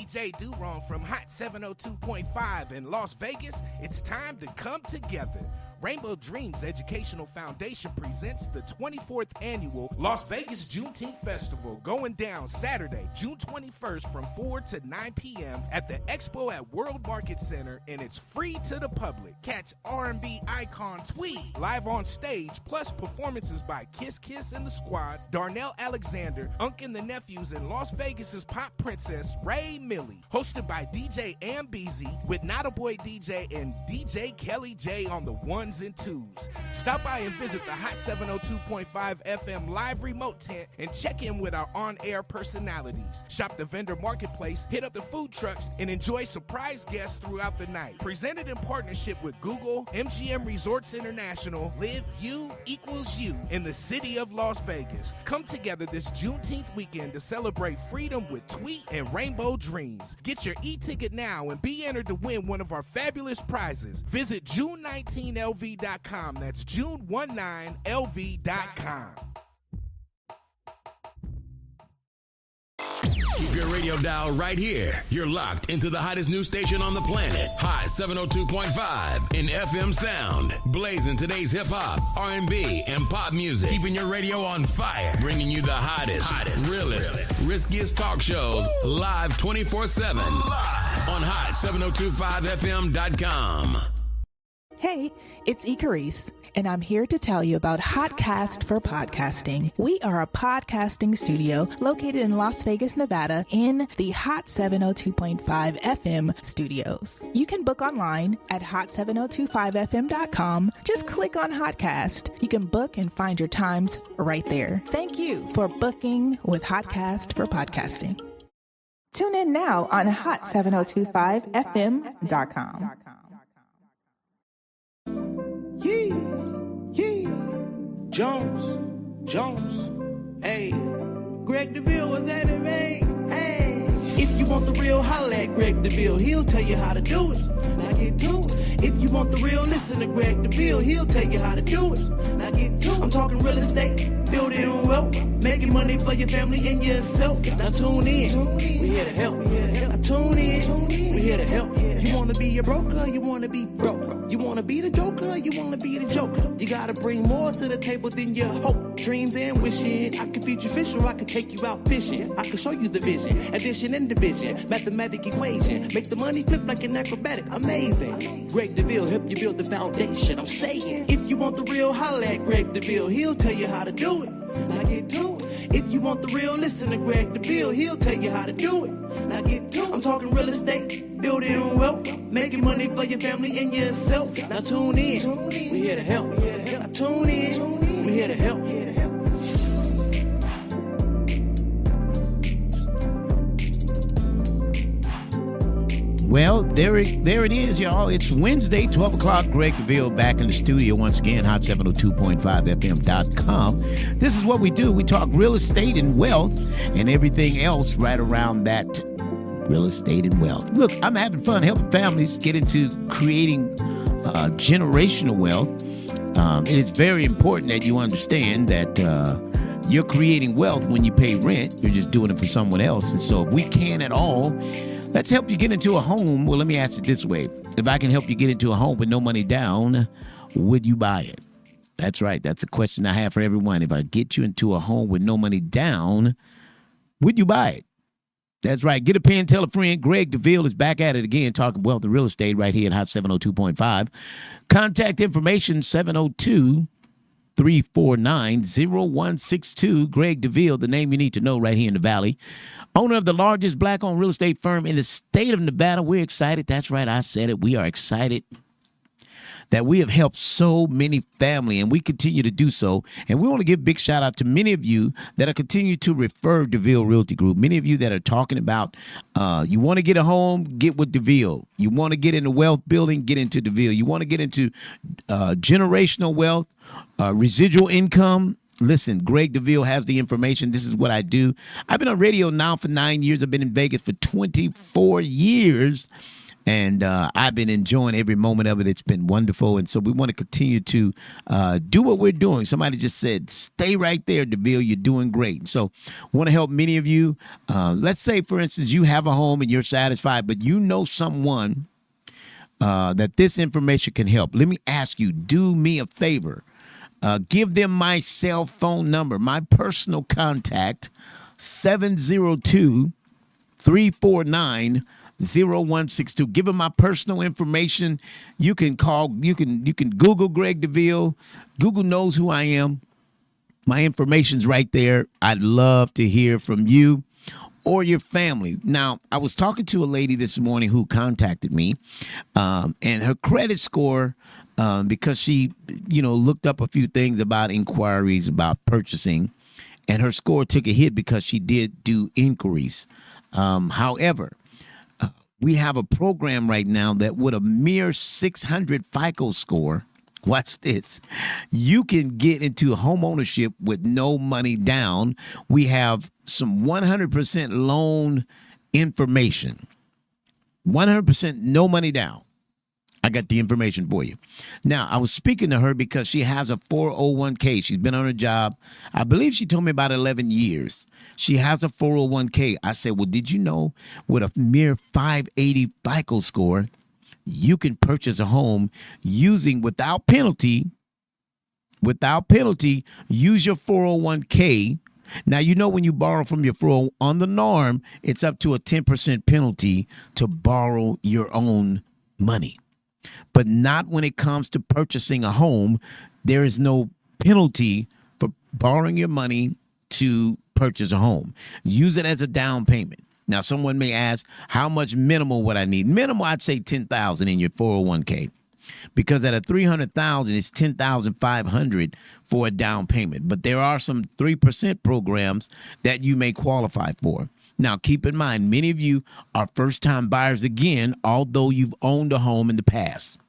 DJ Durong from Hot 702.5 in Las Vegas. It's time to come together. Rainbow Dreams Educational Foundation presents the 24th annual Las Vegas Juneteenth Festival, going down Saturday, June 21st from 4 to 9 p.m. at the Expo at World Market Center, and it's free to the public. Catch R&B icon Tweed live on stage, plus performances by Kiss Kiss and the Squad, Darnell Alexander, Unk and the Nephews, and Las Vegas's pop princess Ray Millie. Hosted by DJ Ambeezy with Not a Boy DJ and DJ Kelly J on the ones and twos. Stop by and visit the Hot 702.5 FM live remote tent and check in with our on-air personalities. Shop the vendor marketplace, hit up the food trucks, and enjoy surprise guests throughout the night. Presented in partnership with Google, MGM Resorts International, Live You Equals You in the city of Las Vegas. Come together this Juneteenth weekend to celebrate freedom with Tweet and Rainbow Dreams. Get your e-ticket now and be entered to win one of our fabulous prizes. Visit June19LV.com. That's June19LV.com. Keep your radio dial right here. You're locked into the hottest news station on the planet. Hot 702.5 in FM sound. Blazing today's hip-hop, R&B, and pop music. Keeping your radio on fire. Bringing you the hottest, realest, riskiest talk shows live 24/7 on hot7025fm.com. Hey, it's Icarice, and I'm here to tell you about Hotcast for Podcasting. We are a podcasting studio located in Las Vegas, Nevada, in the Hot 702.5 FM studios. You can book online at hot7025fm.com. Just click on Hotcast. You can book and find your times right there. Thank you for booking with Hotcast for Podcasting. Tune in now on hot7025fm.com. Jones, hey, Greg Deville was at it, man, hey. If you want the real, holla at Greg Deville, he'll tell you how to do it. Now get to it. If you want the real, listen to Greg Deville, he'll tell you how to do it. Now get to it. I'm talking real estate, building wealth, making money for your family and yourself. Now tune in, we here to help. Now tune in, we here to help. You wanna be a broker, you wanna be broke. You wanna be the joker, you wanna be the joker. You gotta bring more to the table than your hope, dreams, and wishing. I can feed you fish or I can take you out fishing. I can show you the vision, addition and division, mathematic equation. Make the money flip like an acrobatic, amazing. Greg Deville help you build the foundation. I'm saying, if you want the real, holla at Greg Deville. He'll tell you how to do it. Now get to it. If you want the real, listen to Greg Deville. He'll tell you how to do it. Now get to it. I'm talking real estate, building wealth, making money for your family and yourself. Now tune in, we here to help. Now tune in, we here to help. Well, there it is, y'all. It's Wednesday, 12 o'clock. Greg Deville back in the studio once again, hot702.5fm.com. This is what we do. We talk real estate and wealth and everything else right around that real estate and wealth. Look, I'm having fun helping families get into creating generational wealth. It's very important that you understand that you're creating wealth when you pay rent. You're just doing it for someone else. And so if we can at all, let's help you get into a home. Well, let me ask it this way. If I can help you get into a home with no money down, would you buy it? That's right. That's a question I have for everyone. If I get you into a home with no money down, would you buy it? That's right. Get a pen, tell a friend. Greg Deville is back at it again, talking wealth and real estate right here at Hot 702.5. Contact information 702-349-0162. Greg Deville, the name you need to know right here in the Valley. Owner of the largest black-owned real estate firm in the state of Nevada. We're excited. That's right. I said it. We are excited that we have helped so many families, and we continue to do so. And we want to give a big shout out to many of you that are continuing to refer Deville Realty Group. Many of you that are talking about you want to get a home, get with Deville. You want to get into wealth building, get into Deville. You want to get into generational wealth, residual income. Listen, Greg Deville has the information. This is what I do. I've been on radio now for 9 years. I've been in Vegas for 24 years. And I've been enjoying every moment of it. It's been wonderful. And so we want to continue to do what we're doing. Somebody just said, stay right there, Deville. You're doing great. So want to help many of you. Let's say, for instance, you have a home and you're satisfied, but you know someone that this information can help. Let me ask you, do me a favor. Give them my cell phone number, my personal contact, 702-349-0162. Give them my personal information. You can call, you can Google Greg Deville. Google knows who I am. My information's right there. I'd love to hear from you or your family. Now, I was talking to a lady this morning who contacted me, and her credit score, because she, looked up a few things about inquiries about purchasing, and her score took a hit because she did do inquiries. However, we have a program right now that with a mere 600 FICO score, watch this, you can get into home ownership with no money down. We have some 100% loan information. 100% no money down. I got the information for you. Now, I was speaking to her because she has a 401k. She's been on a job, I believe she told me about 11 years. She has a 401k. I said, well, did you know with a mere 580 FICO score, you can purchase a home using without penalty, use your 401k. Now, when you borrow from your 401 on the norm, it's up to a 10% penalty to borrow your own money. But not when it comes to purchasing a home. There is no penalty for borrowing your money to purchase a home. Use it as a down payment. Now, someone may ask, how much minimal would I need? Minimal, I'd say $10,000 in your 401k, because at a $300,000, it's $10,500 for a down payment. But there are some 3% programs that you may qualify for. Now, keep in mind, many of you are first-time buyers again, although you've owned a home in the past.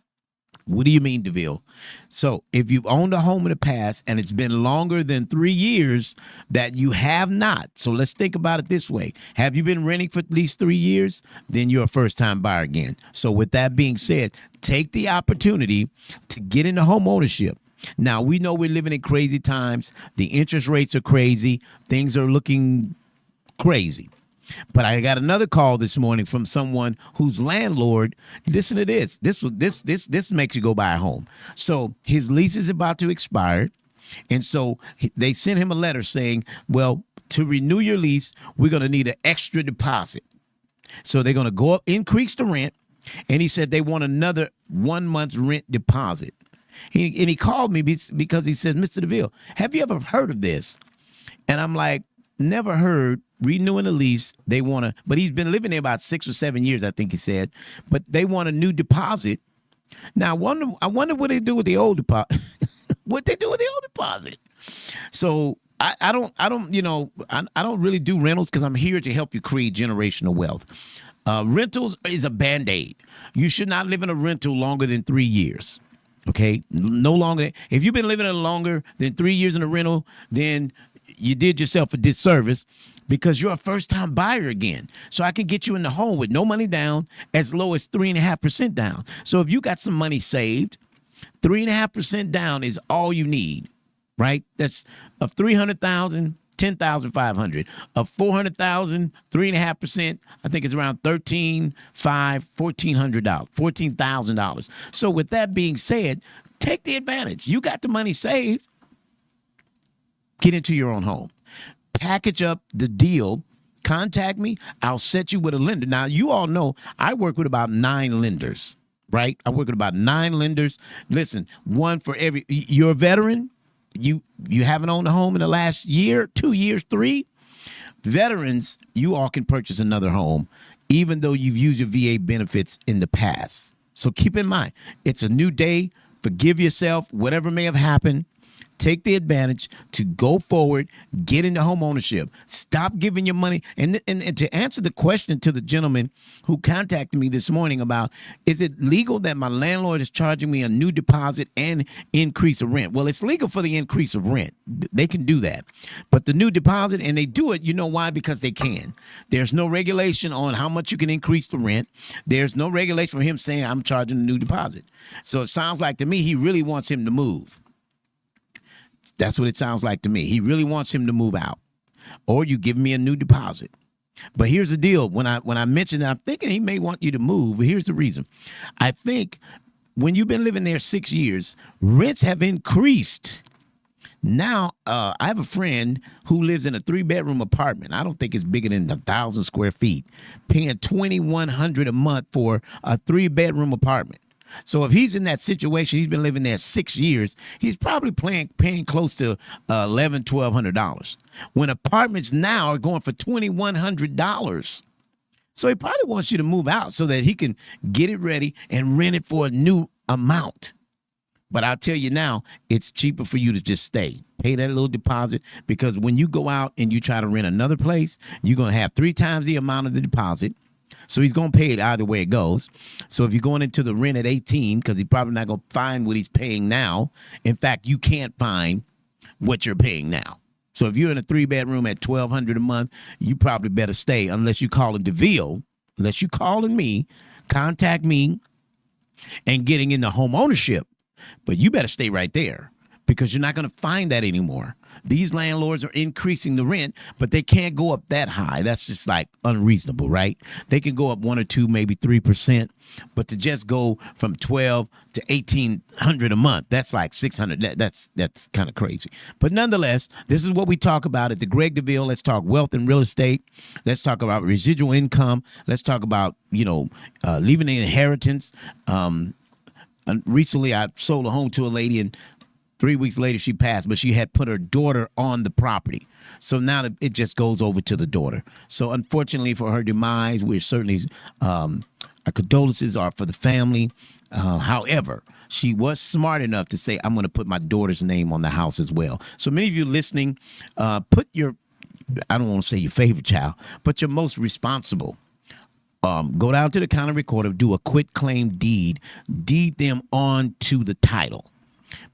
What do you mean, Deville? So if you've owned a home in the past and it's been longer than 3 years that you have not, so let's think about it this way. Have you been renting for at least 3 years? Then you're a first-time buyer again. So with that being said, take the opportunity to get into home ownership. Now, we know we're living in crazy times. The interest rates are crazy. Things are looking crazy. But I got another call this morning from someone whose landlord, listen to this. This makes you go buy a home. So his lease is about to expire. And so they sent him a letter saying, well, to renew your lease, we're going to need an extra deposit. So they're going to go up, increase the rent. And he said they want another 1 month's rent deposit. He called me because he said, Mr. Deville, have you ever heard of this? And I'm like, never heard. Renewing the lease, they want to, but he's been living there about 6 or 7 years, I think he said, but they want a new deposit. Now, I wonder what they do with the old deposit. What they do with the old deposit. So I don't really do rentals because I'm here to help you create generational wealth. Rentals is a Band-Aid. You should not live in a rental longer than 3 years. Okay, no longer. If you've been living in longer than 3 years in a rental, then you did yourself a disservice, because you're a first-time buyer again. So I can get you in the home with no money down, as low as 3.5% down. So if you got some money saved, 3.5% down is all you need, right? That's of $300,000, $10,500. Of $400,000, 3.5%. I think it's around $13,500, $1,400, $14,000. So with that being said, take the advantage. You got the money saved. Get into your own home. Package up the deal. Contact me. I'll set you with a lender. Now, you all know I work with about 9 lenders, right? I work with about 9 lenders. Listen, one for every. You're a veteran. You haven't owned a home in the last year, 2 years, 3. Veterans, you all can purchase another home, even though you've used your VA benefits in the past. So keep in mind, it's a new day. Forgive yourself. Whatever may have happened, take the advantage to go forward, get into home ownership. Stop giving your money. And to answer the question to the gentleman who contacted me this morning about, is it legal that my landlord is charging me a new deposit and increase of rent? Well, it's legal for the increase of rent. They can do that. But the new deposit, and they do it, you know why? Because they can. There's no regulation on how much you can increase the rent. There's no regulation for him saying I'm charging a new deposit. So it sounds like to me he really wants him to move. That's what it sounds like to me. He really wants him to move out. Or you give me a new deposit. But here's the deal. When I mentioned that, I'm thinking he may want you to move. But here's the reason. I think when you've been living there 6 years, rents have increased. Now, I have a friend who lives in a 3-bedroom apartment. I don't think it's bigger than 1,000 square feet, paying $2,100 a month for a 3-bedroom apartment. So if he's in that situation, he's been living there 6 years, he's probably paying close to $1,100, $1,200. When apartments now are going for $2,100. So he probably wants you to move out so that he can get it ready and rent it for a new amount. But I'll tell you now, it's cheaper for you to just stay. Pay that little deposit, because when you go out and you try to rent another place, you're going to have 3 times the amount of the deposit. So he's going to pay it either way it goes. So if you're going into the rent at 18, because he's probably not going to find what he's paying now. In fact, you can't find what you're paying now. So if you're in a 3-bedroom at $1,200 a month, you probably better stay unless you call in Deville, unless you calling me, contact me, and getting into home ownership. But you better stay right there, because you're not going to find that anymore. These landlords are increasing the rent, but they can't go up that high. That's just like unreasonable, right? They can go up 1 or 2, maybe 3%, but to just go from 12 to 1,800 a month, that's like 600. That's kind of crazy. But nonetheless, this is what we talk about at the Greg Deville. Let's talk wealth and real estate. Let's talk about residual income. Let's talk about leaving an inheritance. Recently, I sold a home to a lady, and 3 weeks later, she passed, but she had put her daughter on the property. So now it just goes over to the daughter. So unfortunately for her demise, we're certainly, our condolences are for the family. However, she was smart enough to say, I'm going to put my daughter's name on the house as well. So many of you listening, put your, I don't want to say your favorite child, but your most responsible. Go down to the county recorder, do a quit claim deed them on to the title.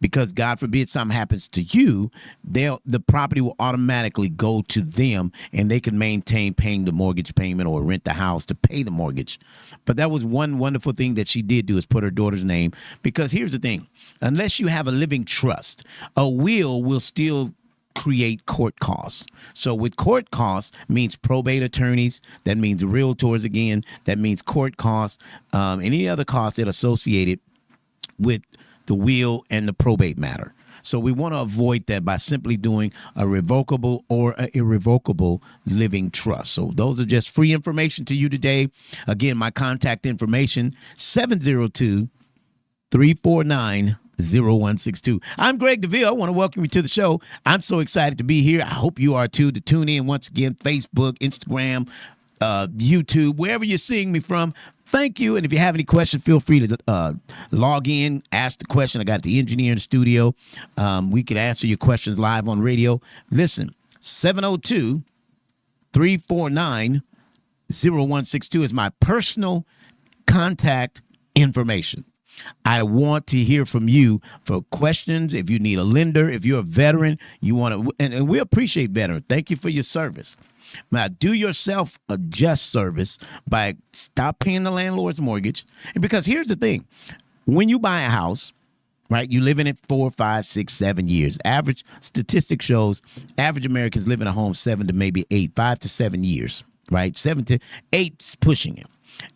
Because God forbid something happens to you, the property will automatically go to them, and they can maintain paying the mortgage payment or rent the house to pay the mortgage. But that was one wonderful thing that she did do, is put her daughter's name. Because here's the thing, unless you have a living trust, a will still create court costs. So with court costs means probate attorneys, that means realtors again, that means court costs, any other costs that are associated with the will and the probate matter. So we want to avoid that by simply doing a revocable or an irrevocable living trust. So those are just free information to you today. Again, my contact information, 702-349-0162. I'm Greg Deville. I want to welcome you to the show. I'm so excited to be here. I hope you are too, to tune in once again, Facebook, Instagram, YouTube, wherever you're seeing me from. Thank you. And if you have any questions, feel free to log in, ask the question. I got the engineer in the studio. We can answer your questions live on radio. Listen, 702-349-0162 is my personal contact information. I want to hear from you for questions. If you need a lender, if you're a veteran, you want to, and we appreciate veterans. Thank you for your service. Now, do yourself a just service by stop paying the landlord's mortgage. And because here's the thing, when you buy a house, right, you live in it 4, 5, 6, 7 years. Average statistic shows average Americans live in a home 7 to maybe 8, 5 to 7 years, right? 7 to 8's pushing it.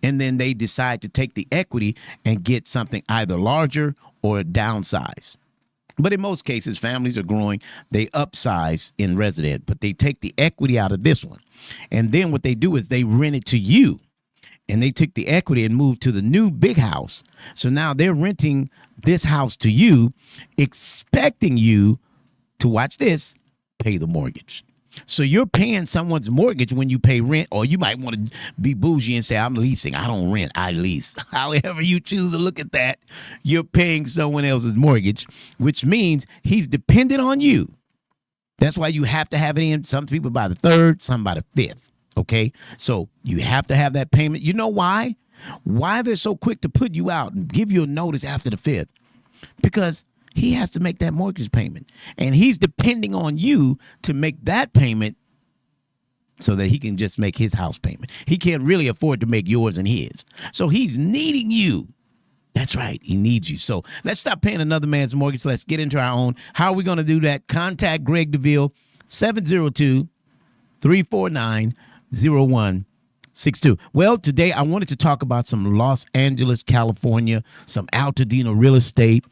And then they decide to take the equity and get something either larger or downsize. But in most cases, families are growing. They upsize in resident, but they take the equity out of this one. And then what they do is they rent it to you. And they took the equity and moved to the new big house. So now they're renting this house to you, expecting you to, watch this, pay the mortgage. So you're paying someone's mortgage when you pay rent, or you might want to be bougie and say, I'm leasing. I don't rent, I lease. However you choose to look at that, you're paying someone else's mortgage, which means he's dependent on you. That's why you have to have it in. Some people by the third, some by the fifth. Okay? So you have to have that payment. You know why? Why they're so quick to put you out and give you a notice after the fifth? Because he has to make that mortgage payment. And he's depending on you to make that payment so that he can just make his house payment. He can't really afford to make yours and his. So he's needing you. That's right. He needs you. So let's stop paying another man's mortgage. Let's get into our own. How are we going to do that? Contact Greg Deville, 702-349-0162. Well, today I wanted to talk about some Los Angeles, California, some Altadena real estate.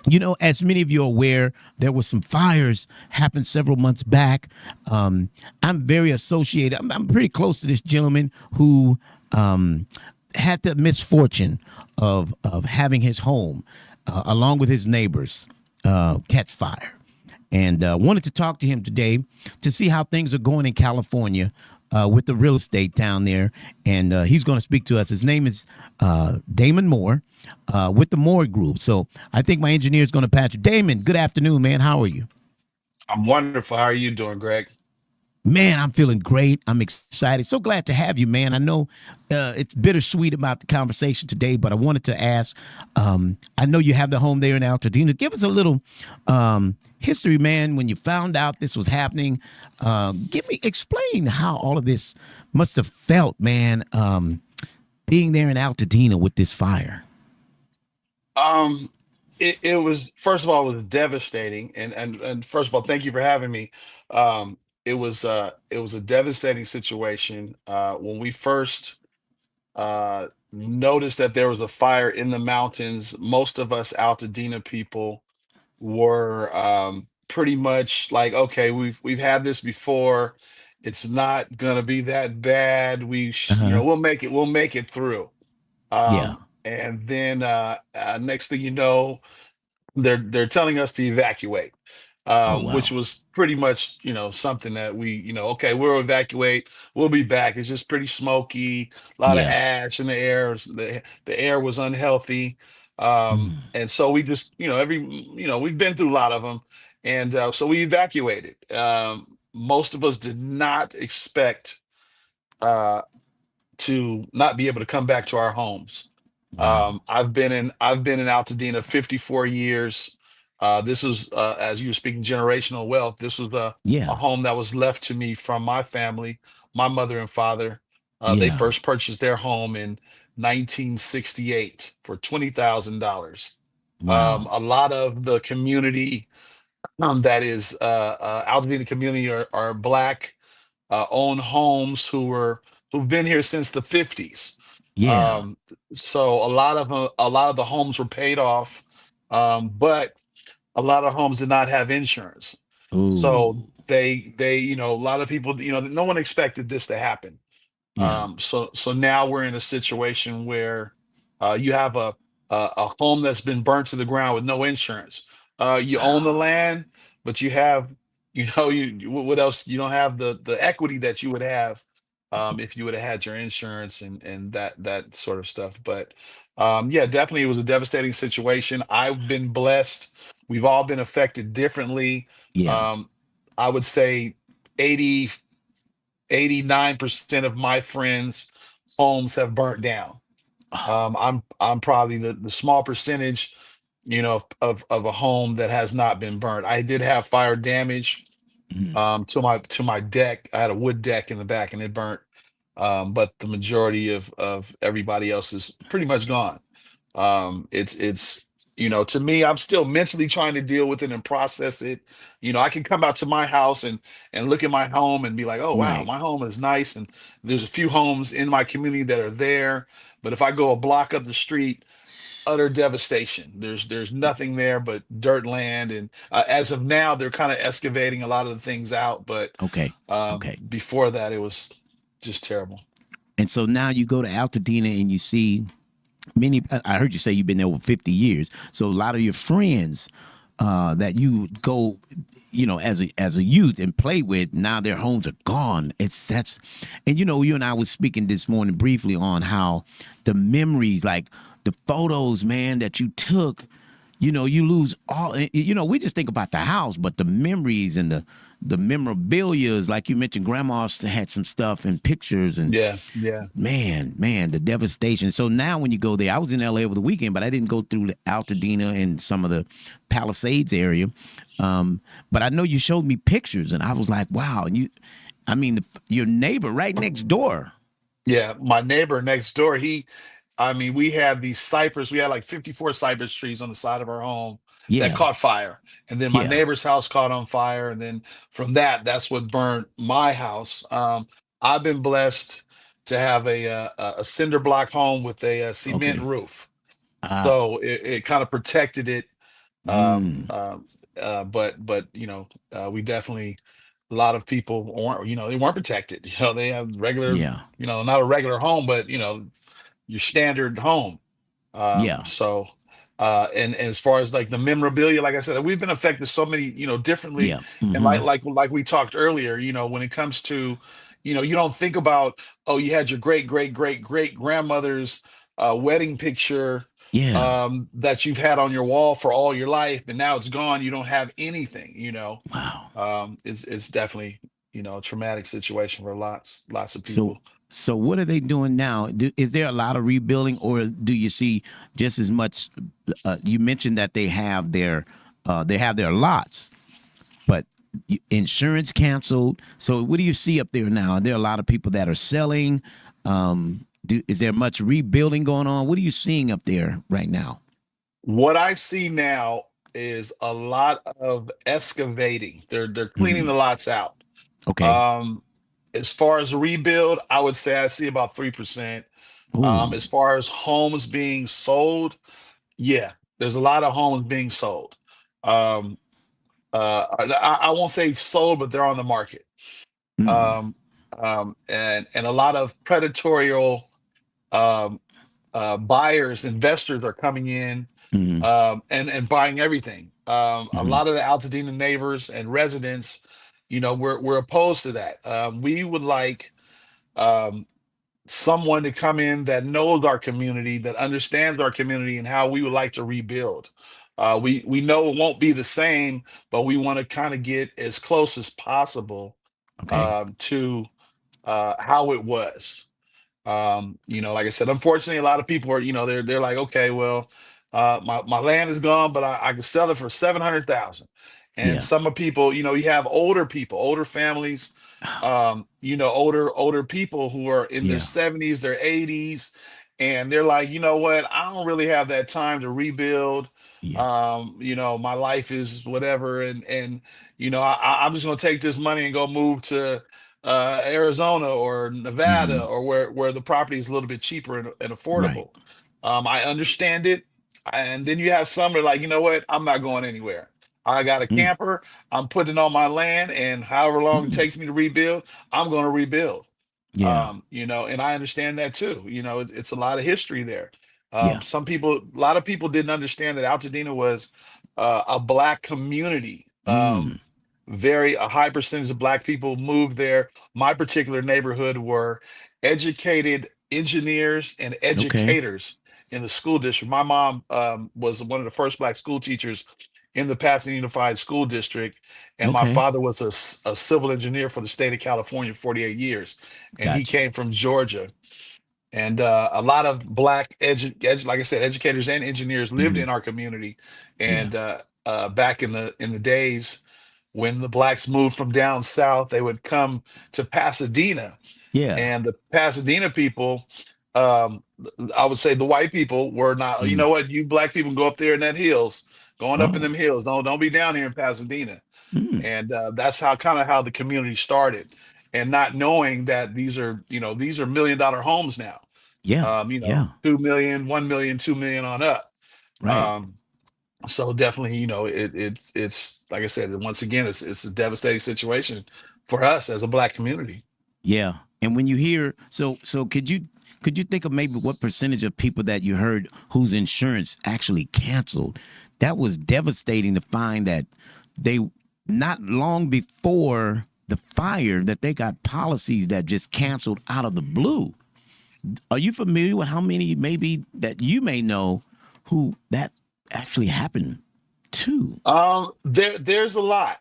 You know, as many of you are aware, there was some fires happened several months back. I'm very associated. I'm pretty close to this gentleman who had the misfortune of having his home, along with his neighbors, catch fire. And wanted to talk to him today to see how things are going in California with the real estate down there. And he's going to speak to us. His name is Damon Moore with the Moore Group. So I think my engineer is going to patch you. Damon, good afternoon, man. How are you? I'm wonderful. How are you doing, Greg? Man, I'm feeling great. I'm excited. So glad to have you, man. I know it's bittersweet about the conversation today, but I wanted to ask, I know you have the home there in Altadena. Give us a little history, man, when you found out this was happening. Explain how all of this must have felt, man, being there in Altadena with this fire. It was, first of all, it was devastating. And first of all, thank you for having me. It was a devastating situation. When we first noticed that there was a fire in the mountains, most of us Altadena people were pretty much like, okay, we've had this before. It's not gonna be that bad. Uh-huh. We'll make it through. Yeah. And then next thing you know, they're telling us to evacuate, Oh, which wow. was pretty much, something that okay, we'll evacuate, we'll be back. It's just pretty smoky, a lot of Yeah. ash in the air. The air was unhealthy, Mm. and so we just, we've been through a lot of them, and so we evacuated. Most of us did not expect uh, to not be able to come back to our homes. Wow. I've been in Altadena 54 years. This is as you were speaking, generational wealth. This was a Yeah. home that was left to me from my family, my mother and father. They Yeah. first purchased their home in 1968 for $20,000. Wow. A lot of the community that is Altadena community are black own homes who've been here since the 50s. Yeah. So a lot of the homes were paid off, but a lot of homes did not have insurance. So Ooh. a lot of people, no one expected this to happen. Yeah. So now we're in a situation where you have a home that's been burnt to the ground with no insurance. You own the Wow. land, but you have, what else? You don't have the equity that you would have if you would have had your insurance and that sort of stuff. But yeah, definitely it was a devastating situation. I've been blessed. We've all been affected differently. Yeah. Um, I would say 80 89% of my friends' homes have burnt down. Oh, I'm probably the small percentage, of a home that has not been burnt. I did have fire damage mm. to my deck. I had a wood deck in the back and it burnt. But the majority of everybody else is pretty much gone. It's to me, I'm still mentally trying to deal with it and process it. I can come out to my house and look at my home and be like, oh wow, Right. my home is nice, and there's a few homes in my community that are there. But if I go a block up the street, utter devastation. There's nothing there but dirt land, and as of now, they're kind of excavating a lot of the things out. But Okay. Okay. before that, it was just terrible. And so now you go to Altadena and you see many. I heard you say you've been there over 50 years. So a lot of your friends that you go, as a youth and play with. Now their homes are gone. And you and I was speaking this morning briefly on how the memories, like the photos, man, that you took. You lose all. We just think about the house, but the memories and the memorabilia is, like you mentioned, grandma's had some stuff and pictures and Yeah. man, the devastation. So now when you go there, I was in LA over the weekend, but I didn't go through the Altadena and some of the Palisades area. But I know you showed me pictures and I was like, wow. And your neighbor right next door. Yeah, my neighbor next door, we had these cypress, we had like 54 cypress trees on the side of our home that Yeah. caught fire. And then my Yeah. neighbor's house caught on fire. And then from that's what burned my house. I've been blessed to have a cinder block home with a cement Okay. roof. Ah. So it kind of protected it. Um, Mm. but we definitely, a lot of people weren't, they weren't protected. They have regular, Yeah. not a regular home, but your standard home. Yeah. So and as far as like the memorabilia, like I said, we've been affected so many, differently. Yeah. And Mm-hmm. like we talked earlier, when it comes to, you don't think about, oh, you had your great great great great grandmother's wedding picture Yeah. that you've had on your wall for all your life, and now it's gone. You don't have anything. Wow. It's definitely, a traumatic situation for lots of So, people. so what are they doing now? Is there a lot of rebuilding, or do you see just as much? You mentioned that they have their lots, but insurance canceled. So, what do you see up there now? Are there a lot of people that are selling? Is there much rebuilding going on? What are you seeing up there right now? What I see now is a lot of excavating. They're cleaning the lots out. Okay. Um, as far as rebuild, I would say I see about 3%. Ooh. As far as homes being sold, yeah, there's a lot of homes being sold. Um, I won't say sold, but they're on the market. Mm. Um, and a lot of predatory um, buyers, investors are coming in Mm. and buying everything. A Mm. lot of the Altadena neighbors and residents, we're opposed to that. We would like um, someone to come in that knows our community, that understands our community, and how we would like to rebuild. We know it won't be the same, but we want to kind of get as close as possible Okay. to how it was. Like I said, unfortunately, a lot of people are, they're like, okay, well, my land is gone, but I can sell it for 700,000. And Yeah. some of people, you have older people, older families, older people who are in their Yeah. 70s, their 80s, and they're like, you know what, I don't really have that time to rebuild. Yeah. My life is whatever, and I'm just gonna take this money and go move to Arizona or Nevada, Mm. or where the property is a little bit cheaper and Right. affordable. I understand it. And then you have some that are like, you know what, I'm not going anywhere. I got a Mm. camper. I'm putting it on my land, and however long it Mm. takes me to rebuild, I'm going to rebuild. Yeah. And I understand that too. It's a lot of history there. Yeah. A lot of people didn't understand that Altadena was a black community. Mm. A high percentage of black people moved there. My particular neighborhood were educated engineers and Okay. educators in the school district. My mom was one of the first black school teachers in the Pasadena Unified School District, and my Okay. father was a civil engineer for the state of California 48 years, and he Gotcha. came from Georgia. And a lot of black like I said, educators and engineers lived Mm. in our community. Yeah. And back in the days when the blacks moved from down south, they would come to Pasadena, Yeah. and the Pasadena people, um, I would say the white people were not. You Mm. know what? You black people go up there in that hills, going up in Oh. them hills. Don't be down here in Pasadena. Mm. And that's how the community started, and not knowing that these are $1 million homes now. Yeah. Yeah. 2 million, 1 million, 2 million on up. Right. Um, so definitely, it's like I said, once again, it's a devastating situation for us as a black community. Yeah. And when you hear, so could you think of maybe what percentage of people that you heard whose insurance actually canceled that was devastating to find that they, not long before the fire, that they got policies that just canceled out of the blue. Are you familiar with how many maybe that you may know who that actually happened to? There's a lot.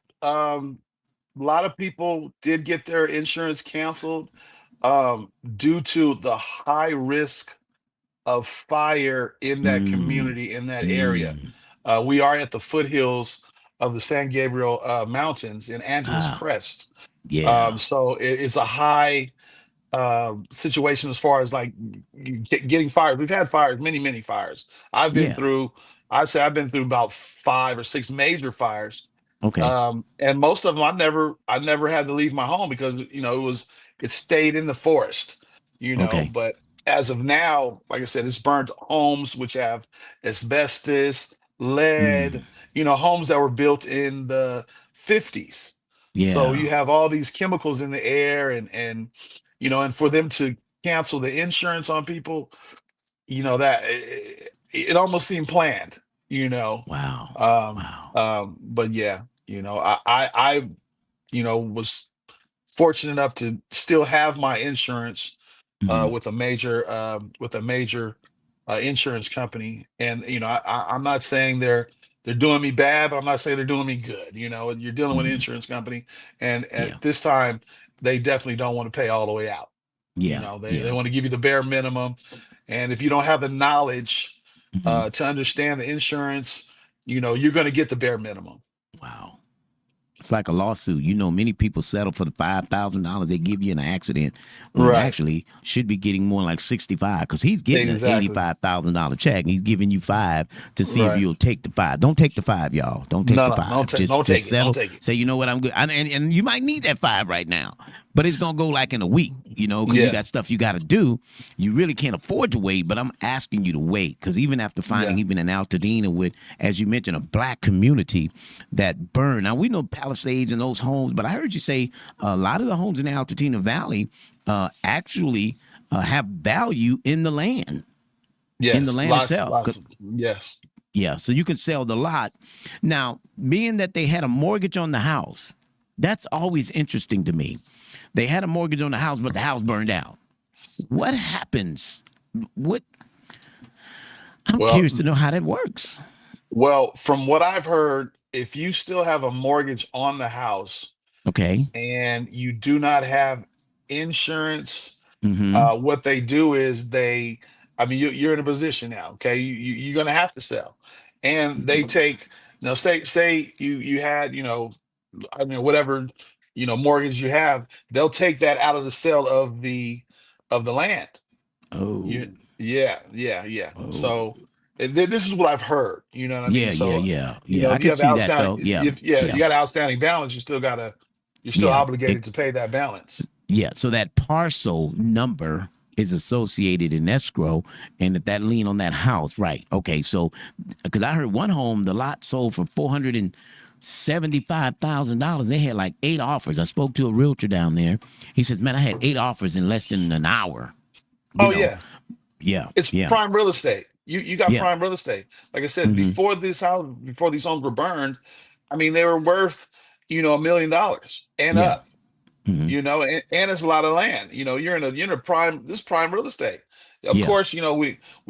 A lot of people did get their insurance canceled due to the high risk of fire in that Mm, community, in that area. mm, We are at the foothills of the San Gabriel Mountains in Angeles ah, Crest. yeah. So it's a high situation as far as like getting fired. We've had fires, many fires. I've been Yeah. through, I'd say I've been through about 5 or 6 major fires. Okay. And most of them I never had to leave my home because it stayed in the forest, Okay. but as of now, like I said, it's burnt homes which have asbestos, Mm, lead, homes that were built in the 50s. So you yeah. have all these chemicals in the air, and for them to cancel the insurance on people, that it almost seemed planned, you know. Wow. Um, Wow. but yeah, I was fortunate enough to still have my insurance Hmm. with a major insurance company, and I'm not saying they're doing me bad, but I'm not saying they're doing me good. You're dealing with an Hmm. insurance company, and Yeah. at this time, they definitely don't want to pay all the way out. Yeah. They Yeah. want to give you the bare minimum, and if you don't have the knowledge Hmm. to understand the insurance, you're going to get the bare minimum. Wow. It's like a lawsuit. Many people settle for the $5,000 they give you in an accident when Right. actually should be getting more like 65 because he's getting an Exactly. $85,000 check and he's giving you five to see if Right. you'll take the five. Don't take the five, y'all. Don't take No, the no, five. don't Just take it. Don't settle. take it. Say, you know what, I'm good. And you might need that five right now, but it's gonna go like in a week, because you Yeah. got stuff you got to do. You really can't afford to wait, but I'm asking you to wait because even after finding Yeah. even in Altadena with, as you mentioned, a black community that burned. Now we know Palisades and those homes, but I heard you say a lot of the homes in the Altadena Valley actually have value in the land, Yes. Lots, itself. lots. Yes. Yeah, so you can sell the lot. Now, being that they had a mortgage on the house, that's always interesting to me. They had a mortgage on the house, but the house burned down. What happens? What I'm Well, curious to know how that works. well, from what I've heard, if you still have a mortgage on the house Okay. and you do not have insurance, Mm-hmm. what they do is I mean, you're in a position now. Okay, you're gonna have to sell, and they take, say you had, I mean, whatever, mortgage you have, they'll take that out of the sale of the land. Oh. You, yeah. Oh. So this is what I've heard. You know what I mean? Yeah, yeah, So, yeah, yeah. I if you can have see that outstanding, though. Yeah, yeah, you yeah, got outstanding balance, you're still yeah. obligated to pay that balance. Yeah, so that parcel number is associated in escrow, and if that lien on that house, right? Okay, so because I heard one home, the lot sold for $475,000. They had like 8 offers. I spoke to a realtor down there. He says, "Man, I had 8 offers in less than an hour." You Oh know, yeah, yeah, it's yeah, prime real estate. You got yeah. prime real estate. Like I said, Hmm. before these homes were burned, I mean, they were worth, $1 million and Yeah. up. Hmm. And it's a lot of land. You're in a prime, this prime real estate. Of Yeah. course, we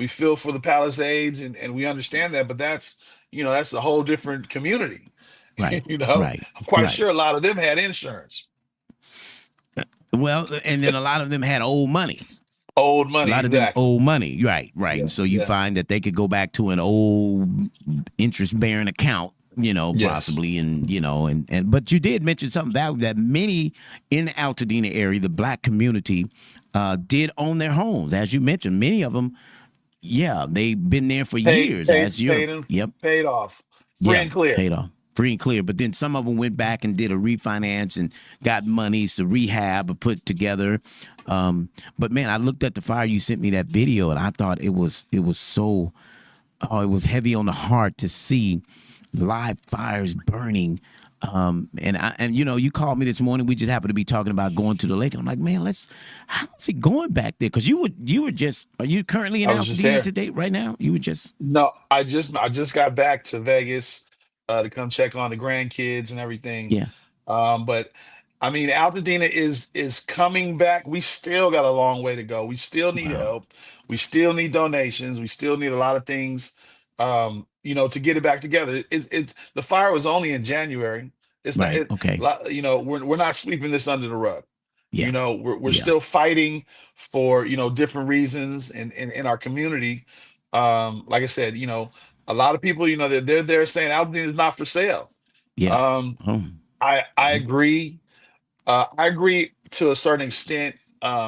feel for the Palisades, and we understand that, but that's a whole different community. Right. Right. I'm quite Right. sure a lot of them had insurance. Well, and then a lot of them had old money. Old A money, lot of them exactly. owe money, right, right. Yeah, And so you yeah, find that they could go back to an old interest-bearing account, yes. possibly, and but you did mention something that many in the Altadena area, the black community, did own their homes, as you mentioned. Many of them, yeah, they've been there for Paid, years. paid, As you're, paid, and yep, paid off, free yeah, and clear. paid off. Free and clear. But then some of them went back and did a refinance and got monies to rehab or put together. But man, I looked at the fire. You sent me that video, and I thought it was so. Oh, it was heavy on the heart to see live fires burning And you called me this morning. We just happened to be talking about going to the lake, and I'm like, man, how's it going back there? Because are you currently in I was just Altadena there. today, right now? You were just, No, I just got back to Vegas to come check on the grandkids and everything. yeah. But I mean, Altadena is coming back. We still got a long way to go. We still need Wow. help. We still need donations. We still need a lot of things, to get it back together. It's the fire was only in January. It's not, Right. Okay. we're not sweeping this under the rug. Yeah. We're Yeah. still fighting for different reasons in our community. Like I said, a lot of people, they're there saying Altadena is not for sale. Yeah. Um, Oh. I Mhm. agree. I agree to a certain extent,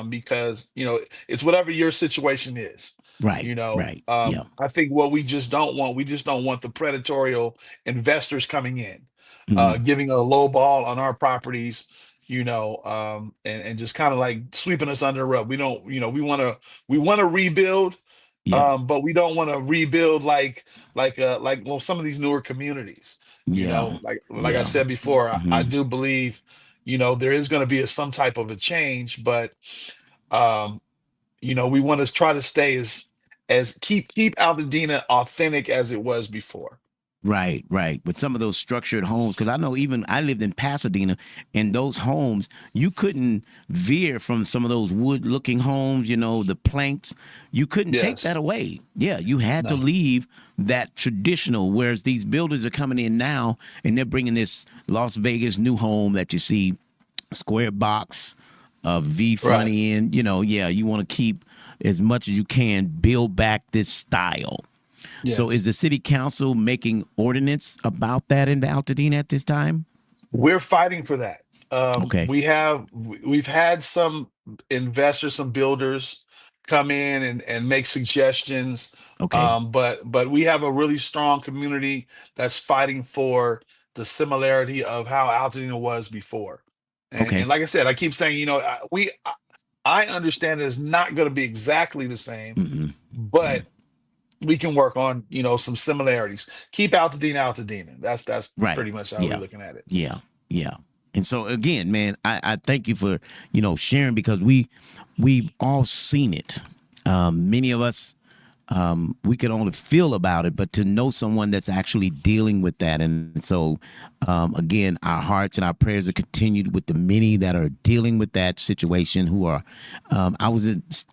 because it's whatever your situation is. Right. Right. Yeah. I think what we just don't want the predatorial investors coming in, Mhm. giving a low ball on our properties, and just kind of like sweeping us under the rug. We don't, we want to rebuild, Yeah. but we don't want to rebuild like well, some of these newer communities. Yeah. Like I Yeah. said before, I Hmm. do believe there is going to be some type of a change, but um, we want to try to stay as keep Altadena authentic as it was before. Right, right. With some of those structured homes, because I know even I lived in Pasadena, and those homes, you couldn't veer from some of those wood-looking homes, the planks. You couldn't take that Yes. away. Yeah, you had to No. leave that traditional, whereas these builders are coming in now, and they're bringing this Las Vegas new home that you see, square box, V front Right. end, yeah, you want to keep as much as you can, build back this style. So is Yes. the city council making ordinance about that in Altadena at this time? We're fighting for that. Okay. We've had some investors, some builders come in and make suggestions. Okay. But we have a really strong community that's fighting for the similarity of how Altadena was before. And Okay. like I said, I keep saying, I understand it's not going to be exactly the same, Mm-mm. but Mm. we can work on, some similarities. Keep Altadena Altadena. That's Right. pretty much how we're Yeah. looking at it. Yeah. Yeah. And so again, man, I thank you for, sharing, because we've all seen it. Many of us, we can only feel about it, but to know someone that's actually dealing with that. And so, again, our hearts and our prayers are continued with the many that are dealing with that situation who are, I was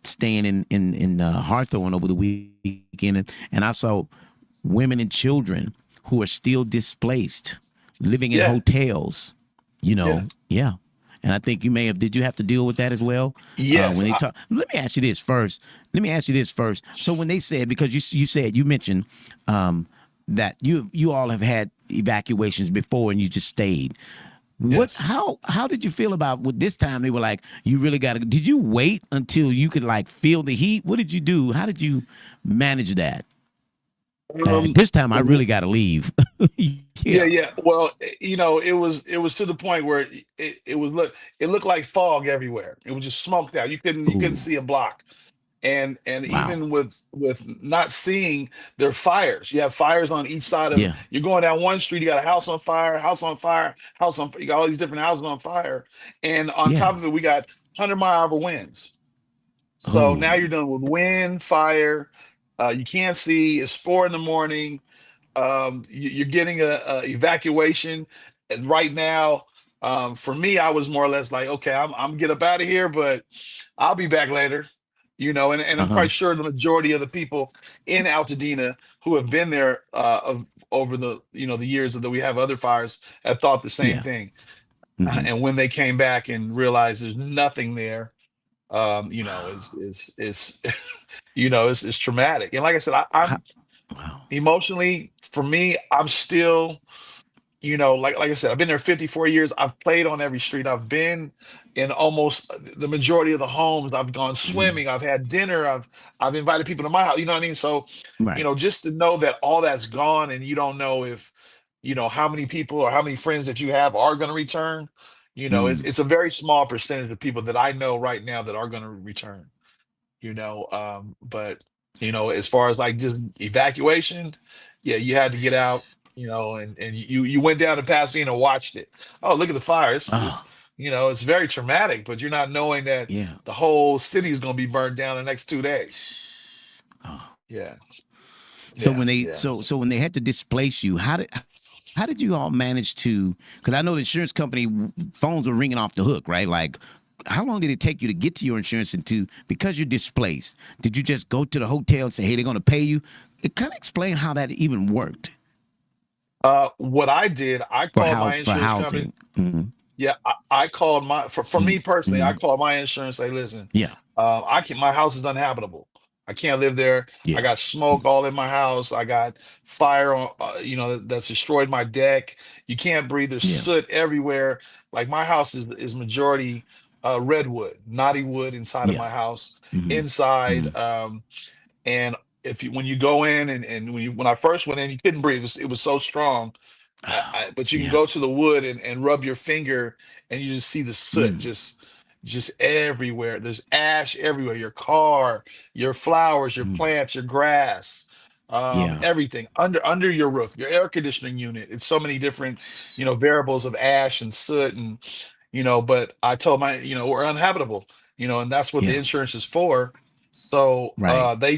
staying in Hawthorne over the weekend, and I saw women and children who are still displaced, living in Yeah. hotels, Yeah. yeah. And I think did you have to deal with that as well? Yes. When they talk, let me ask you this first. So when they said, because you mentioned that you all have had evacuations before and you just stayed. Yes. How did you feel about with this time? They were like, you really got to, did you wait until you could like feel the heat? What did you do? How did you manage that? At Um, this time, I w- really got to leave. yeah, Yeah. yeah. Well, it was to the point where it looked like fog everywhere. It was just smoked out. You couldn't Ooh, see a block. And wow. even with not seeing, there are fires. You have fires on each side of, Yeah. you're going down one street, you got a house on fire, house on fire, house on, you got all these different houses on fire. And on Yeah. top of it, we got 100-mile-an-hour winds. So Oh. now you're dealing with wind, fire. You can't see. It's 4 in the morning. You're getting a evacuation. And right now, for me, I was more or less like, okay, I'm get up out of here, but I'll be back later. And Uh I'm huh. quite sure the majority of the people in Altadena who have been there over the years that we have other fires have thought the same Yeah. thing. Hmm. And when they came back and realized there's nothing there, it's it's traumatic. And like I said, I'm Wow. emotionally, for me, I'm still, like I said, I've been there 54 years. I've played on every street. I've been in almost the majority of the homes. I've gone Mhm. swimming. I've had dinner. I've invited people to my house. You know what I mean? So, Right. just to know that all that's gone and you don't know if, how many people or how many friends that you have are going to return. It's Mm. a very small percentage of people that I know right now that are going to return. But as far as like just evacuation, yeah, you had to get out. and you went down to Pasadena and watched it. Oh, look at the fire. It's Oh, it's very traumatic, but you're not knowing that yeah. the whole city is going to be burned down the next 2 days. Oh. Yeah, So yeah, when they yeah. so when they had to displace you, how did you all manage to? Because I know the insurance company phones were ringing off the hook, right? Like, how long did it take you to get to your insurance and to because you're displaced? Did you just go to the hotel and say, "Hey, they're going to pay you"? It kind of explain how that even worked What I did, I called my for insurance company. housing. Hmm. Yeah, I called for me personally, I Hmm. called my insurance. Say, listen, Yeah, I can my house is uninhabitable. I can't live there. I yeah, got smoke all in my house. I got fire on, that's destroyed my deck. You can't breathe. There's yeah. soot everywhere. Like my house is majority redwood, knotty wood inside of Yeah. my house. Hmm. Inside, Hmm. and if you when you go in and when I first went in, you couldn't breathe. It was so strong. Oh, But you can yeah. go to the wood and rub your finger and you just see the soot Mm. just everywhere. There's ash everywhere. Your car, your flowers, your Mm. plants, your grass, Yeah. everything under your roof, your air conditioning unit. It's so many different, variables of ash and soot but I told we're uninhabitable, and that's what the Yeah. insurance is for. So Right. they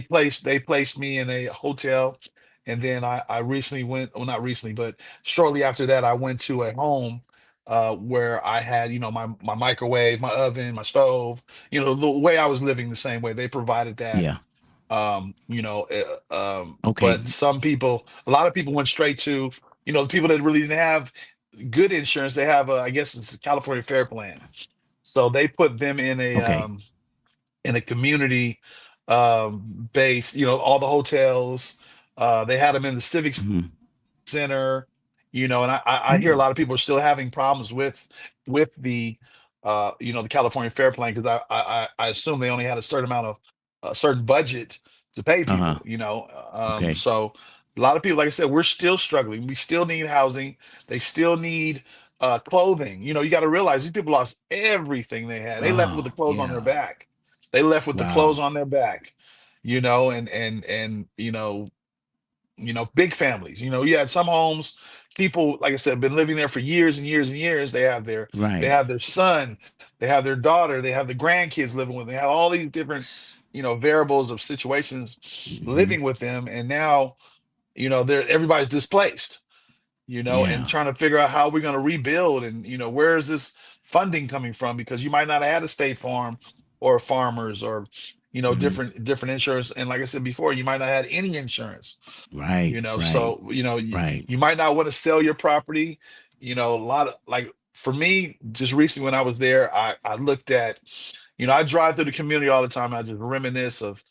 placed me in a hotel, and then I recently went, well, not recently, but shortly after that, I went to a home where I had, my microwave, my oven, my stove, the way I was living the same way. They provided that. Yeah. But Okay. a lot of people went straight to, the people that really didn't have good insurance. They have, I guess it's the California Fair Plan. So they put them Okay. in a community based, all the hotels. They had them in the civic Hmm. center, and I hear a Mm. lot of people are still having problems with the California Fair Plan because I assume they only had a certain amount of a certain budget to pay Uh-huh. people. Okay. So a lot of people, like I said, we're still struggling. We still need housing. They still need clothing. You got to realize these people lost everything they had. They left with the Oh, clothes on their yeah. back. They left with the clothes Wow. on their back. And big families. You had some homes, people, like I said, been living there for years and years and years. They Right. have their son, they have their daughter, they have the grandkids living with them. They have all these different, variables of situations Hmm. living with them. And now, everybody's displaced, and Yeah. trying to figure out how we're going to rebuild and, where is this funding coming from? Because you might not have had a state farm or farmers or, Hmm. different insurance. And like I said before, you might not have had any insurance. Right. Right. So Right. you might not want to sell your property. A lot of, like, for me, just recently when I was there, I looked at, I drive through the community all the time. I just reminisce of,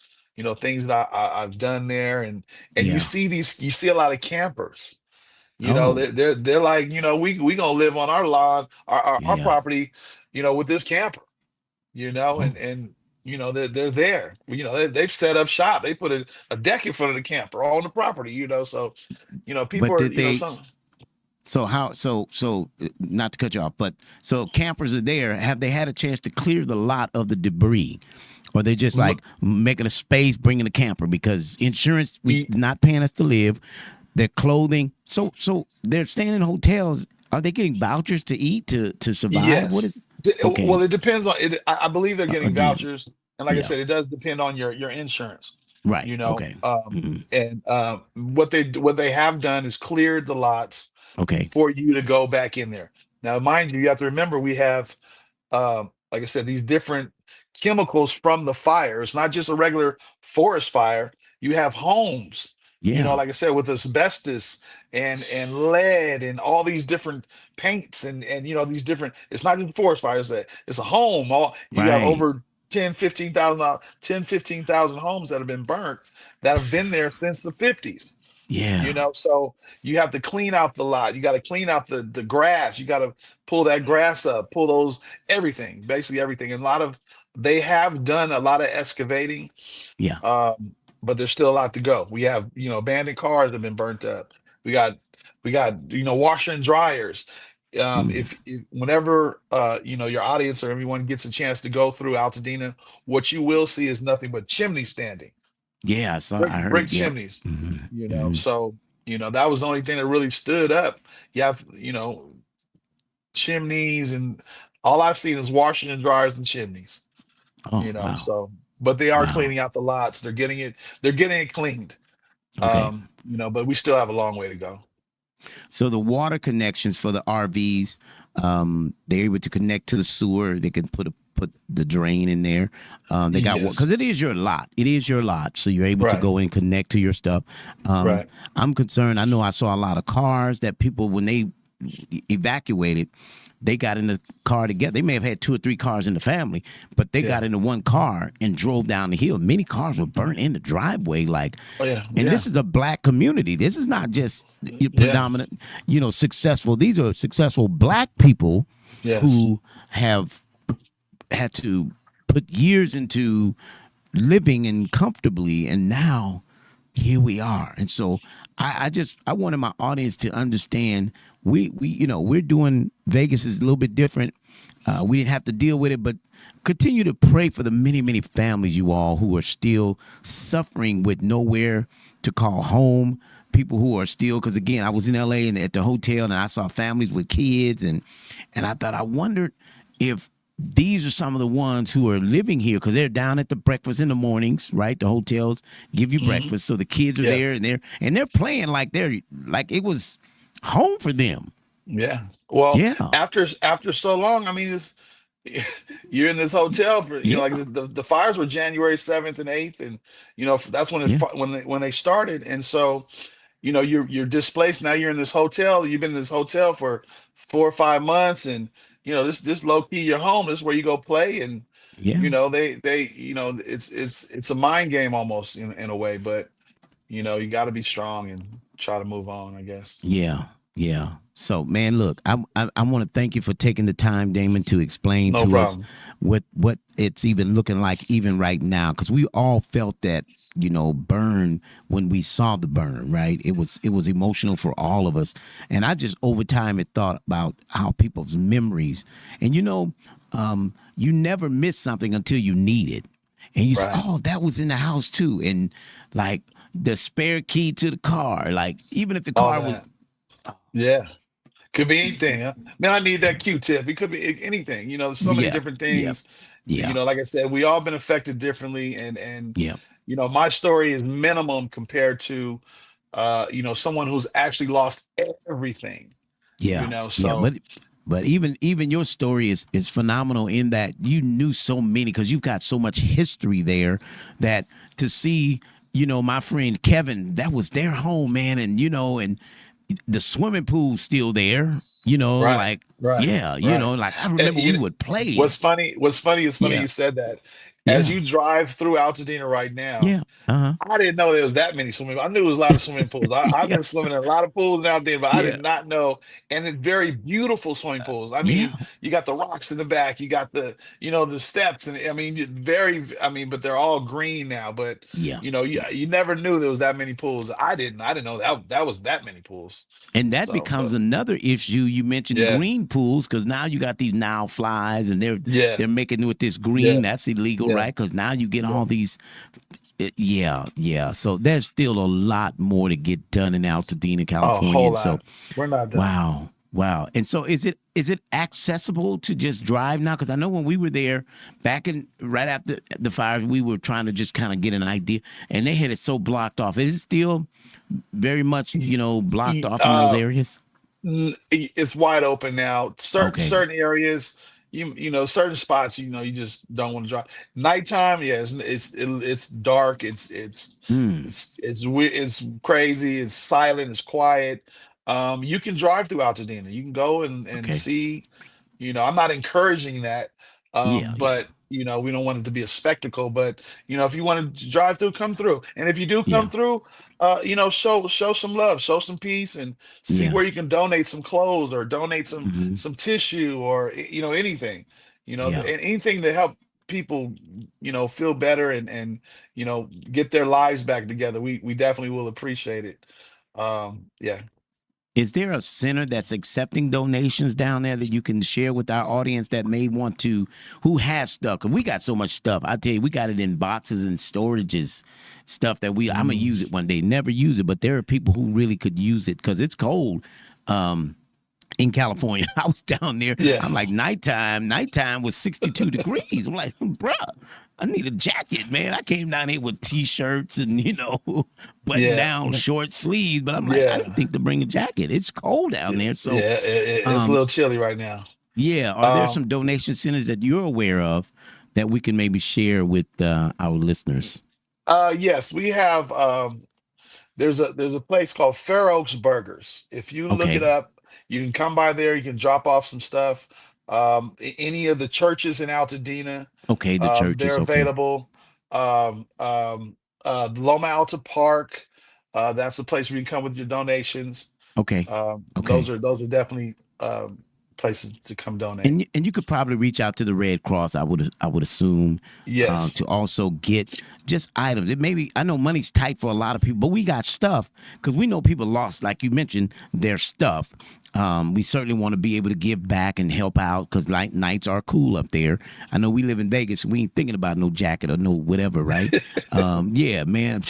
things that I've done there, and Yeah. you see a lot of campers. Oh. They're like, we gonna live on our lawn, our Yeah. property, with this camper, Oh. and they're there. They've set up shop. They put a deck in front of the camper on the property. So people But are, did they? some. So how? Not to cut you off, but so campers are there. Have they had a chance to clear the lot of the debris, or they just like making a space, bringing the camper because insurance we not paying us to live, their clothing. So they're staying in hotels. Are they getting vouchers to eat to survive? What Yes. is? Okay. Well, it depends on it. I believe they're getting Again. vouchers, and like I Yeah. said, it does depend on your insurance. Right. You know, Okay. um, Hmm. and what they have done is cleared the lots Okay. for you to go back in there. Now, mind you, you have to remember we have, like I said, these different chemicals from the fire. It's not just a regular forest fire. You have homes, Yeah. like I said, with asbestos and lead and all these different paints and these different. It's not just a forest fire. It's a home. All you got Right. over 10, 15,000 homes that have been burnt that have been there since the 50s. Yeah. So you have to clean out the lot. You got to clean out the grass. You got to pull that grass up, pull those everything, basically everything. And they have done a lot of excavating, Yeah. um, but there's still a lot to go. We have, abandoned cars have been burnt up. We got washer and dryers. Mm. If whenever your audience or everyone gets a chance to go through Altadena, what you will see is nothing but chimney standing, Yeah. I saw. brick I brick heard. Yeah. chimneys. Hmm. Hmm. So. That was the only thing that really stood up. You have, chimneys, and all I've seen is washing and dryers and chimneys. Oh, wow. So, but they are Wow. cleaning out the lots. They're getting it cleaned. Okay. But we still have a long way to go. So the water connections for the RVs, they're able to connect to the sewer. They can put the drain in there. They got Yes. because it is your lot. It is your lot, so you're able to Right. go and connect to your stuff. Right. I'm concerned. I know I saw a lot of cars that people when they evacuated. They got in the car together. They may have had 2 or 3 cars in the family, but they got Yeah. into one car and drove down the hill. Many cars were burnt in the driveway. Like, Oh yeah. and Yeah. this is a black community. This is not just Yeah. predominant, successful. These are successful black people Yes. who have had to put years into living and comfortably, and now here we are. And so I wanted my audience to understand we're doing Vegas is a little bit different. We didn't have to deal with it, but continue to pray for the many families, you all, who are still suffering with nowhere to call home. People who are still, because again, I was in LA and at the hotel, and I saw families with kids, and I wondered if these are some of the ones who are living here because they're down at the breakfast in the mornings, right? The hotels give you Hmm. breakfast, so the kids are Yes. there and they're playing like it was home for them. Yeah. Well, Yeah, after so long, I mean, it's you're in this hotel for yeah, like the fires were January 7th and 8th, and that's when yeah, when they started, and so you're displaced. Now you're in this hotel. You've been in this hotel for 4 or 5 months, and this low key your home. This is where you go play, and yeah. it's a mind game almost in a way, but you got to be strong and try to move on, I guess. Yeah, yeah. So, man, look, I want to thank you for taking the time, Damon, to explain No to us problem. what it's even looking like even right now, because we all felt that burn when we saw the burn. Right? It was emotional for all of us, and I just over time had thought about how people's memories, and you never miss something until you need it, and you say, Right. oh, that was in the house too, and like the spare key to the car, like even if the All car was. that. Yeah. Could be anything. Huh? Man, I need that Q-tip. It could be anything. There's so many Yeah, different yeah, things. yeah, Like I said, we all been affected differently, and yeah, my story is minimum compared to someone who's actually lost everything. yeah, yeah. So But even your story is phenomenal in that you knew so many because you've got so much history there that to see my friend Kevin, that was their home, man, and the swimming pool's still there, right, like right, yeah, right. like I And, remember we would play. what's funny Yeah, you said that. As yeah, you drive through Altadena right now, yeah, uh-huh. I didn't know there was that many swimming. I knew there was a lot of swimming pools. I've Yeah, been swimming in a lot of pools out there, but I yeah, did not know. And it's very beautiful swimming pools. I mean, yeah, you got the rocks in the back, you got the steps, and I mean, I mean, but they're all green now. But yeah, you yeah. you never knew there was that many pools. I didn't know that was that many pools. And that So, becomes but another issue. You mentioned yeah, green pools because now you got these now flies, and they're yeah, they're making with this yeah, green. That's illegal, yeah, right? Because now you get yeah. all these. Yeah, yeah. So there's still a lot more to get done in Altadena, A California, whole and so lot. We're not done. wow, wow. And so is it accessible to just drive now? Because I know when we were there back in right after the fires, we were trying to just kind of get an idea, and they had it so blocked off. Is it still very much blocked Y- off in those Uh, areas? it's wide open now. Certain Okay. certain areas, certain spots, you just don't want to drive. Nighttime, yeah, it's dark. Mm. It's crazy. It's silent. It's quiet. You can drive through Altadena. You can go and Okay. see. I'm not encouraging that, Yeah. Yeah. but we don't want it to be a spectacle. But if you want to drive through, come through. And if you do come Yeah. through, show some love, show some peace, and see Yeah. where you can donate some clothes or donate some Hmm. some tissue or anything, Yeah. and anything to help people, feel better and get their lives back together. We definitely will appreciate it. Yeah. Is there a center that's accepting donations down there that you can share with our audience that may want to, who has stuff? Because we got so much stuff. I tell you, we got it in boxes and storages, stuff that I'm going to use it one day. Never use it, but there are people who really could use it because it's cold. In California, I was down there. Yeah. I'm like, nighttime was 62 degrees. I'm like, bruh, I need a jacket, man. I came down here with T-shirts and, button down short sleeves. But I'm like, I didn't think to bring a jacket. It's cold down there. So it's a little chilly right now. Yeah. Are there some donation centers that you're aware of that we can maybe share with our listeners? Yes, we have. There's a place called Fair Oaks Burgers. If you look it up, you can come by there. You can drop off some stuff. Any of the churches in Altadena, the churches, they're available. Loma Alta Park, that's the place where you can come with your donations. Those are definitely places to come donate. And you could probably reach out to the Red Cross. I would assume. Yes. To also get just items. It maybe, I know money's tight for a lot of people, but we got stuff because we know people lost, like you mentioned, their stuff. We certainly want to be able to give back and help out because nights are cool up there. I know we live in Vegas. We ain't thinking about no jacket or no whatever, right? Yeah, man.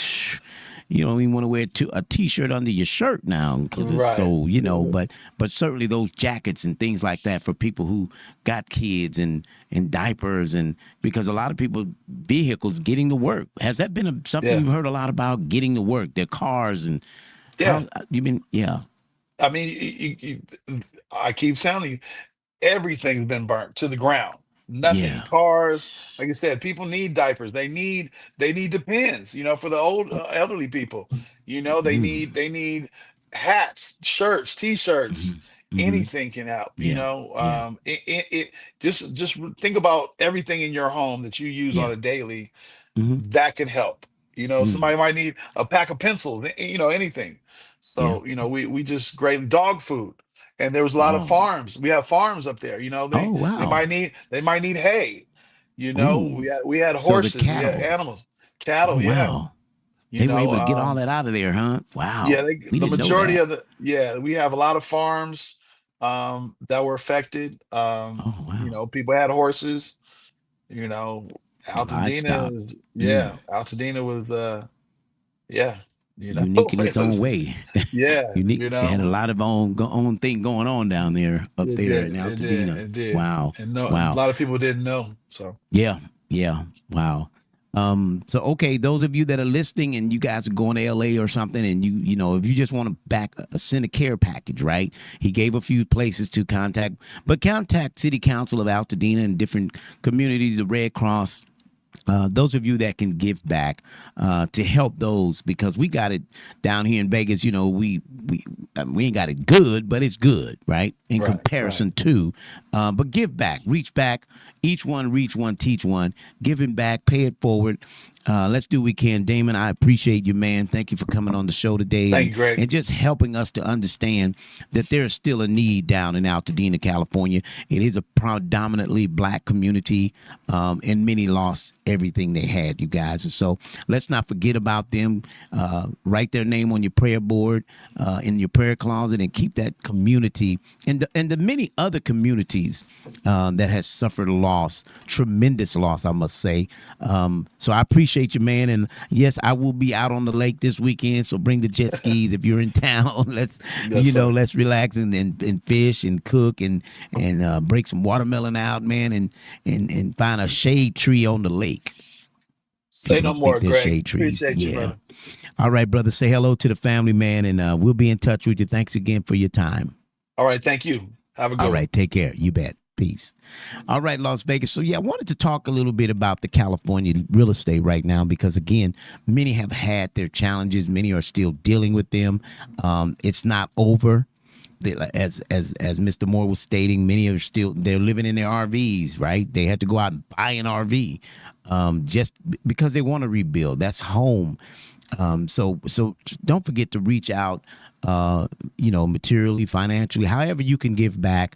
You don't even want to wear a T-shirt under your shirt now because it's so, but certainly those jackets and things like that for people who got kids and diapers, and because a lot of people, vehicles getting to work. Has that been something you've heard a lot about, getting to work, their cars and I mean, I keep telling you, everything's been burnt to the ground. Nothing. Cars, like I said, people need diapers. They need Depends. For the old elderly people. They need hats, shirts, T-shirts. Anything can help. Just think about everything in your home that you use on a daily. That can help. Somebody might need a pack of pencils. Anything. So we just great dog food. And there was a lot of farms. We have farms up there. They might need hay. We had horses, we had animals, cattle. Wow. They were able to get all that out of there, huh? Wow. Yeah, the majority of we have a lot of farms that were affected. People had horses. Altadena was unique in its own way. Unique. They had a lot of own thing going on down there in Altadena. It did. Wow. And a lot of people didn't know. So yeah. Wow. So those of you that are listening and you guys are going to LA or something, and if you just want to send a care package, right? He gave a few places to contact, but contact City Council of Altadena and different communities, the Red Cross. Those of you that can give back to help those, because we got it down here in Vegas. We ain't got it good, but it's good, right? In comparison to, but give back, reach back. Each one, reach one, teach one. Giving back, pay it forward. Let's do what we can. Damon, I appreciate you, man. Thank you for coming on the show today. Thank you, Greg. And just helping us to understand that there is still a need down in Altadena, California. It is a predominantly black community, and many lost everything they had, you guys. And so let's not forget about them. Write their name on your prayer board, in your prayer closet, and keep that community and the many other communities that has suffered loss, tremendous loss, I must say. So I appreciate you, man. And yes, I will be out on the lake this weekend. So bring the jet skis if you're in town. Let's let's relax and fish and cook and break some watermelon out, man, and find a shade tree on the lake. Say no more, Greg. Shade tree. Appreciate you, brother. All right, brother. Say hello to the family, man, and we'll be in touch with you. Thanks again for your time. All right, thank you. Have a good one. All right, take care. You bet. Peace. All right, Las Vegas. So, I wanted to talk a little bit about the California real estate right now because, again, many have had their challenges. Many are still dealing with them. It's not over. As Mr. Moore was stating, many are they're living in their RVs, right? They had to go out and buy an RV just because they want to rebuild. That's home. So don't forget to reach out, materially, financially, however you can give back,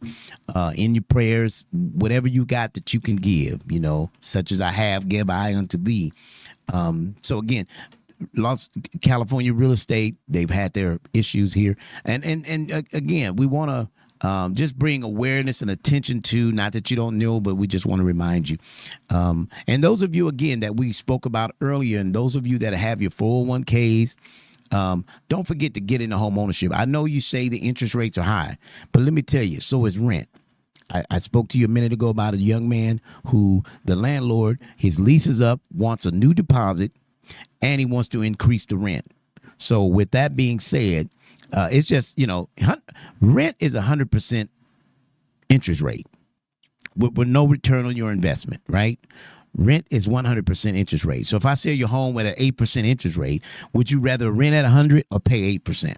in your prayers, whatever you got that you can give, such as I have, give I unto thee. So again, California real estate, they've had their issues here. And again, we want to just bring awareness and attention to, not that you don't know, but we just want to remind you. And those of you, again, that we spoke about earlier, and those of you that have your 401ks, don't forget to get into home ownership. I know you say the interest rates are high, but let me tell you, so is rent. I spoke to you a minute ago about a young man who the landlord, his lease is up, wants a new deposit, and he wants to increase the rent. So with that being said, it's just, rent is 100% interest rate with no return on your investment, right? Rent is 100% interest rate. So if I sell your home at an 8% interest rate, would you rather rent at 100 or pay 8%?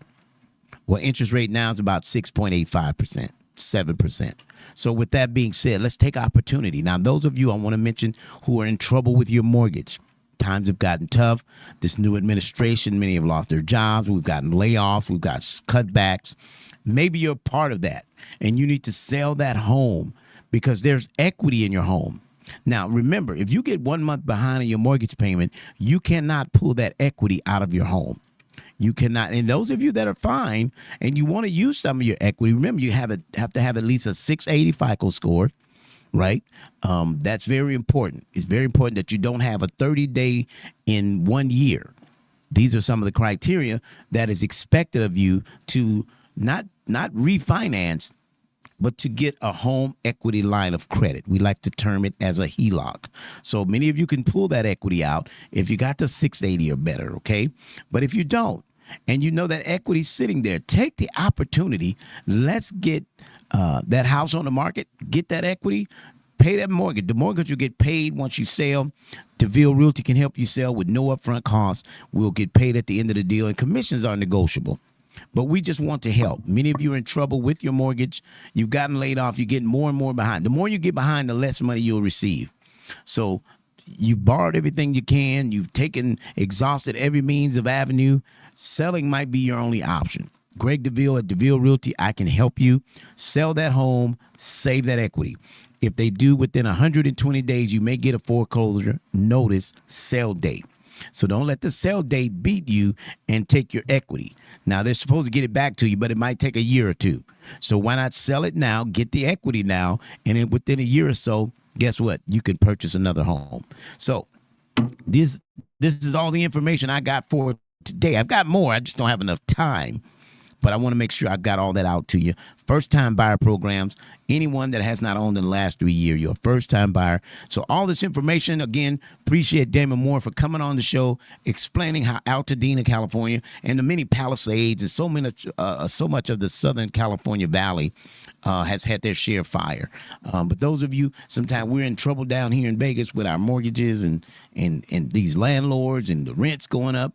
Well, interest rate now is about 6.85%, 7%. So with that being said, let's take opportunity. Now, those of you I want to mention who are in trouble with your mortgage, times have gotten tough. This new administration, many have lost their jobs. We've gotten layoffs. We've got cutbacks. Maybe you're part of that, and you need to sell that home because there's equity in your home. Now, remember, if you get 1 month behind on your mortgage payment, you cannot pull that equity out of your home. You cannot. And those of you that are fine and you want to use some of your equity, remember, you have to have at least a 680 FICO score, right? That's very important. It's very important that you don't have a 30-day in 1 year. These are some of the criteria that is expected of you to not refinance, but to get a home equity line of credit. We like to term it as a HELOC. So many of you can pull that equity out if you got the 680 or better, okay? But if you don't, and you know that equity's sitting there, take the opportunity. Let's get that house on the market, get that equity, pay that mortgage. The mortgage will get paid once you sell. Deville Realty can help you sell with no upfront costs. We'll get paid at the end of the deal, and commissions are negotiable. But we just want to help. Many of you are in trouble with your mortgage. You've gotten laid off. You're getting more and more behind. The more you get behind, the less money you'll receive. So you've borrowed everything you can. You've exhausted every means of avenue. Selling might be your only option. Greg Deville at Deville Realty, I can help you sell that home, save that equity. If they do within 120 days, you may get a foreclosure notice sell date. So don't let the sell date beat you and take your equity. Now, they're supposed to get it back to you, but it might take a year or two. So why not sell it now, get the equity now, and then within a year or so, guess what? You can purchase another home. So this is all the information I got for today. I've got more. I just don't have enough time. But I want to make sure I got all that out to you. First-time buyer programs. Anyone that has not owned in the last 3 years, you're a first-time buyer. So all this information, again, appreciate Damon Moore for coming on the show, explaining how Altadena, California, and the many Palisades and so much of the Southern California Valley has had their share of fire. But those of you, sometimes we're in trouble down here in Vegas with our mortgages and these landlords and the rents going up.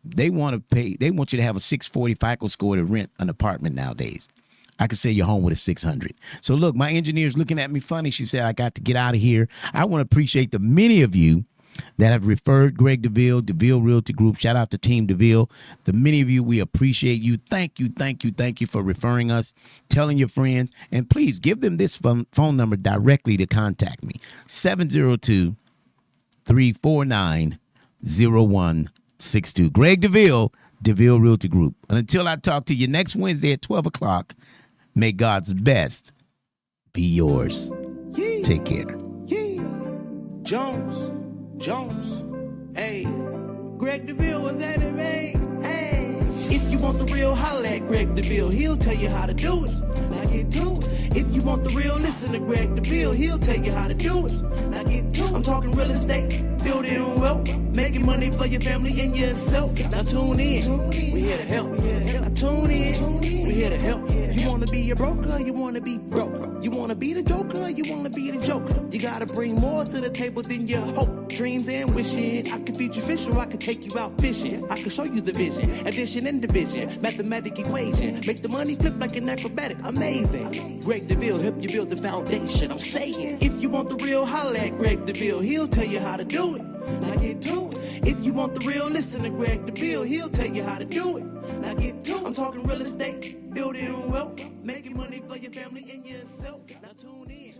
They want you to have a 640 FICO score to rent an apartment nowadays. I could sell your home with a 600. So look, my engineer's looking at me funny. She said, I got to get out of here. I want to appreciate the many of you that have referred Greg Deville, Deville Realty Group. Shout out to Team Deville. The many of you, we appreciate you. Thank you for referring us, telling your friends, and please give them this phone number directly to contact me. 702-349-0162. Greg Deville, Deville Realty Group. And until I talk to you next Wednesday at 12 o'clock, may God's best be yours. Yeah. Take care. Yeah. Jones, hey. Greg Deville was at it, man. Hey. If you want the real, holla at Greg Deville. He'll tell you how to do it. Now get to it. If you want the real, listen to Greg Deville. He'll tell you how to do it. Now get to it. I'm talking real estate, building wealth, making money for your family and yourself. Now tune in. We here to help. Now tune in. We here to help. You wanna be a broker, you wanna be broke. You wanna be the joker, you wanna be the joker. You gotta bring more to the table than your hope, dreams and wishing. I can feed you fish or I can take you out fishing. I can show you the vision, addition and division, mathematic equation. Make the money flip like an acrobatic, amazing. Greg Deville help you build the foundation. I'm saying, if you want the real, holla at Greg Deville. He'll tell you how to do it. Now get to it. If you want the real, listen to Greg Deville. He'll tell you how to do it. Now get to it. I'm talking real estate, building wealth, making money for your family and yourself. Now tune in.